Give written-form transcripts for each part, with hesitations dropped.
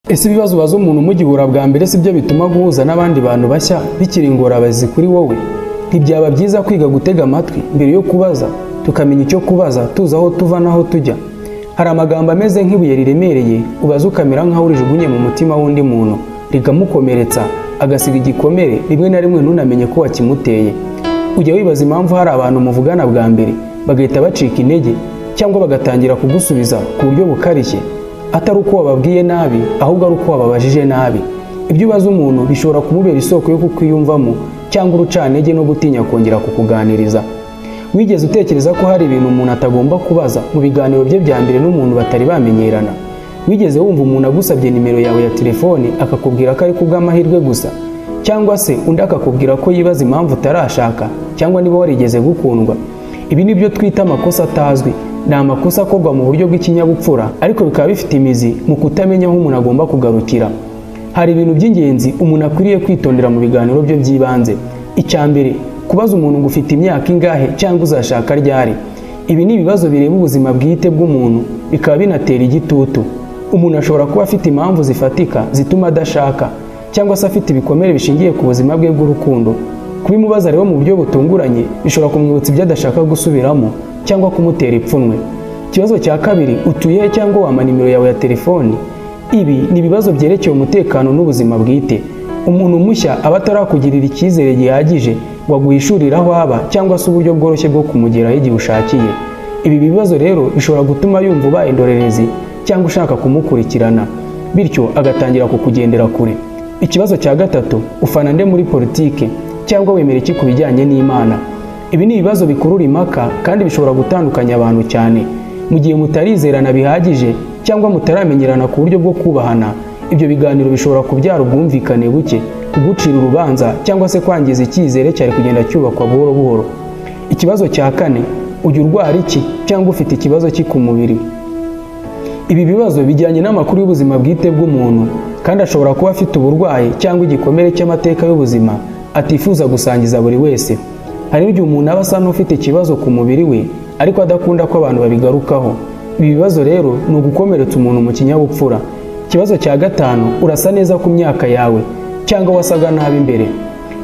Ese ibibazo ubaza umuntu mugihura bwa mbere si byo bituma guhuza n'abandi bantu bashya bikiri ingorabahizi kuri wowe? Ntibyaba byiza kwiga gutega amatwi mbere yo kubaza, tukamenya icyo kubaza tuzi aho tuva n'aho tujya? Hari amagambo ameze nk'ibuye riremereye ubaza ukamera nk'aho urijugunye mu mutima w'undi muntu, rigamukomeretsa agasiga igikomere, rimwe na rimwe ntunamenye ko wakimuteye. Ujya wibaza impamvu hari abantu muvugana bwa mbere bagahita bacika intege cyangwa bagatangira kugusubiza ku buryo bukarishye, atari uko wababwiye nabi ahubwo ari uko wababajije nabi. Ibyo ubaza umuntu bishobora kumubera isoko yo kukwiyumvamo cyangwa urucantege no gutinya kongera kukuganiriza. Wigeze utekereza ko hari ibintu umuntu atagomba kubaza mu biganiro bye bya mbere n'umuntu batari bamenyerana? Wigeze wumva umuntu agusabye nimero yawe ya telefone akakubwira ko ari kubw'amahirwe gusa, cyangwa se undi akakubwira ko yibaza impamvu utarashaka cyangwa niba warigeze gukundwa? Ibi ni byo twita amakosa atazwi. Ni amakosa akorwa mu buryo bw'ikinyabupfura, ariko bikaba bifite imizi mu kutamenya aho umuntu agomba kugarukira. Hari ibintu by'ingenzi umuntu akwiriye kwitondera mu biganiro bye by'ibanze. Icya mbere, kubaza umuntu ngo ufite imyaka ingahe cyangwa uzashaka ryari. Ibi ni ibibazo bireba ubuzima bwite bw'umuntu, bikaba binatera igitutu. Umuntu ashobora kuba afite impamvu zifatika zituma adashaka, cyangwa se afite ibikomere bishingiye ku buzima bwe bw'urukundo. Kubimubaza rero mu buryo butunguranye bishobora kumwibutsa ibyo adashaka gusubiramo cyangwa kumutera ipfunwe. Ikibazo cya kabiri, utuye he cyangwa wampa nimero yawe ya telefoni? Ibi ni ibibazo byerekeye umutekano n'ubuzima bwite. Umuntu mushya aba atarakugirira icyizere gihagije ngo aguhishurire aho aba cyangwa se uburyo bworoshye bwo kumugeraho igihe ushakiye. Ibi bibazo rero bishobora gutuma yumva ubaye indorerezi cyangwa ushaka kumukurikirana, bityo agatangira kukugendera kure. Ikibazo cya gatatu, ufana nde muri politike cyangwa wemera iki ku bijyanye n'Imana? Ibi ni ibibazo bikurura impaka kandi bishobora gutandukanya abantu cyane. Mu gihe mutarizerana bihagije cyangwa mutaramenyerana ku buryo bwo kubahana, ibyo biganiro bishobora kubyara ubwumvikane buke, kugucira urubanza cyangwa se kwangiza icyizere cyari kugenda cyubakwa buhoro buhoro. Ikibazo cya kane, ujya urwara iki cyangwa ufite ikibazo ki ku mubiri? Ibi bibazo bijyanye n'amakuru y'ubuzima bwite bw'umuntu, kandi ashobora kuba afite uburwayi cyangwa igikomere cy'amateka y'ubuzima atifuza gusangiza buri wese. Hari n'igihe umuntu aba asa n'ufite ikibazo ku mubiri we ariko adakunda ko abantu babigarukaho. Ibi bibazo rero ni ugukomeretsa umuntu mu kinyabupfura. Ikibazo cya gatanu, urasa neza ku myaka yawe cyangwa wasaga nabi imbere?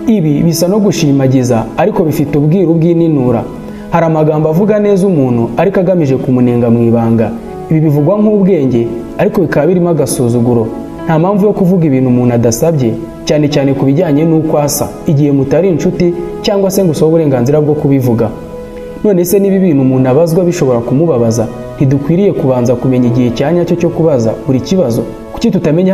Ibi bisa no gushimagiza ariko bifite ubwiru bw'ininura. Hari amagambo avuga neza umuntu ariko agamije kumunenga mu ibanga. Ibi bivugwa nk'ubwenge ariko bikaba birimo agasuzuguro. Nta mpamvu yo kuvuga ibintu umuntu adasabye, cyane cyane ku bijyanye n'uko asa, igihe mutari inshuti cyangwa se ngo usabe uburenganzira bwo kubivuga. None se niba ibintu umuntu abazwa bishobora kumubabaza, ntidukwiriye kubanza kumenya igihe cya nyacyo cyo kubaza buri kibazo? Kuki tutamenya